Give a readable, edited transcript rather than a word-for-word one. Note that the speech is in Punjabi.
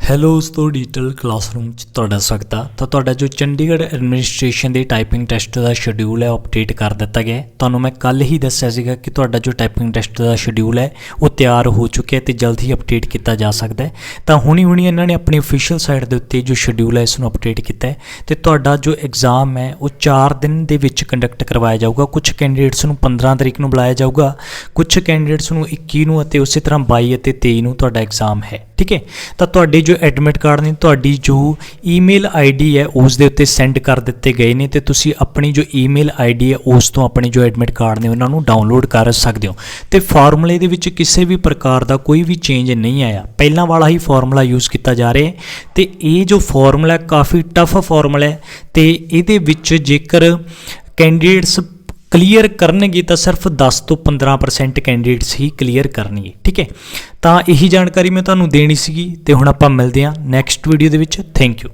ਹੈਲੋ ਦੋਸਤੋ ਡਿਜੀਟਲ ਕਲਾਸਰੂਮ 'ਚ ਤੁਹਾਡਾ ਸਵਾਗਤ ਆ। ਤਾਂ ਤੁਹਾਡਾ ਜੋ ਚੰਡੀਗੜ੍ਹ ਐਡਮਿਨਿਸਟ੍ਰੇਸ਼ਨ ਦੇ ਟਾਈਪਿੰਗ ਟੈਸਟ ਦਾ ਸ਼ਡਿਊਲ ਹੈ ਉਹ ਅਪਡੇਟ ਕਰ ਦਿੱਤਾ ਗਿਆ ਹੈ। ਤੁਹਾਨੂੰ ਮੈਂ ਕੱਲ ਹੀ ਦੱਸਿਆ ਸੀਗਾ ਕਿ ਤੁਹਾਡਾ ਜੋ ਟਾਈਪਿੰਗ ਟੈਸਟ ਦਾ ਸ਼ਡਿਊਲ ਹੈ ਉਹ ਤਿਆਰ ਹੋ ਚੁੱਕਿਆ ਤੇ ਜਲਦ ਹੀ ਅਪਡੇਟ ਕੀਤਾ ਜਾ ਸਕਦਾ ਹੈ। ਤਾਂ ਹੁਣੀ ਇਹਨਾਂ ਨੇ ਆਪਣੀ ਅਫੀਸ਼ੀਅਲ ਸਾਈਟ ਦੇ ਉੱਤੇ ਜੋ ਸ਼ਡਿਊਲ ਹੈ ਇਸ ਨੂੰ ਅਪਡੇਟ ਕੀਤਾ ਹੈ ਤੇ ਤੁਹਾਡਾ ਜੋ ਐਗਜ਼ਾਮ ਹੈ ਉਹ 4 ਦਿਨ ਦੇ ਵਿੱਚ ਕੰਡਕਟ ਕਰਵਾਇਆ ਜਾਊਗਾ। ਕੁਝ ਕੈਂਡੀਡੇਟਸ ਨੂੰ 15 ਤਰੀਕ ਨੂੰ ਬੁਲਾਇਆ ਜਾਊਗਾ, ਕੁਝ ਕੈਂਡੀਡੇਟਸ ਨੂੰ 21 ਨੂੰ ਅਤੇ ਉਸੇ ਤਰ੍ਹਾਂ 22 ਅਤੇ 23 ਨੂੰ ਤੁਹਾਡਾ ਐਗਜ਼ਾਮ ਹੈ। ਠੀਕ ਹੈ, ਤਾਂ ਤੁਹਾਡੇ ਜੋ ਐਡਮਿਟ ਕਾਰਡ ਨੇ ਤੁਹਾਡੀ ਜੋ ਈਮੇਲ ਆਈਡੀ ਹੈ ਉਸ ਦੇ ਉੱਤੇ ਸੈਂਡ ਕਰ ਦਿੱਤੇ ਗਏ ਨੇ ਤੇ ਤੁਸੀਂ ਆਪਣੀ ਜੋ ਈਮੇਲ ਆਈਡੀ ਹੈ ਉਸ ਤੋਂ ਆਪਣੇ ਜੋ ਐਡਮਿਟ ਕਾਰਡ ਨੇ ਉਹਨਾਂ ਨੂੰ ਡਾਊਨਲੋਡ ਕਰ ਸਕਦੇ ਹੋ। ਤੇ ਫਾਰਮੂਲੇ ਦੇ ਵਿੱਚ ਕਿਸੇ ਵੀ ਪ੍ਰਕਾਰ ਦਾ ਕੋਈ ਵੀ ਚੇਂਜ ਨਹੀਂ ਆਇਆ, ਪਹਿਲਾਂ ਵਾਲਾ ਹੀ ਫਾਰਮੂਲਾ ਯੂਜ਼ ਕੀਤਾ ਜਾ ਰਿਹਾ ਹੈ। ਤੇ ਇਹ ਜੋ ਫਾਰਮੂਲਾ ਕਾਫੀ ਟਫ ਫਾਰਮੂਲਾ ਹੈ ਤੇ ਇਹਦੇ ਵਿੱਚ ਜੇਕਰ ਕੈਂਡੀਡੇਟਸ ਕਲੀਅਰ ਕਰਨਗੇ ਤਾਂ ਸਿਰਫ 10 ਤੋਂ 15% ਕੈਂਡੀਡੇਟਸ ਹੀ ਕਲੀਅਰ ਕਰਨਗੇ। ਠੀਕ ਹੈ, ਤਾਂ ਇਹੀ ਜਾਣਕਾਰੀ ਮੈਂ ਤੁਹਾਨੂੰ ਦੇਣੀ ਸੀਗੀ ਤੇ ਹੁਣ ਆਪਾਂ ਮਿਲਦੇ ਹਾਂ ਨੈਕਸਟ ਵੀਡੀਓ ਦੇ ਵਿੱਚ। Thank you.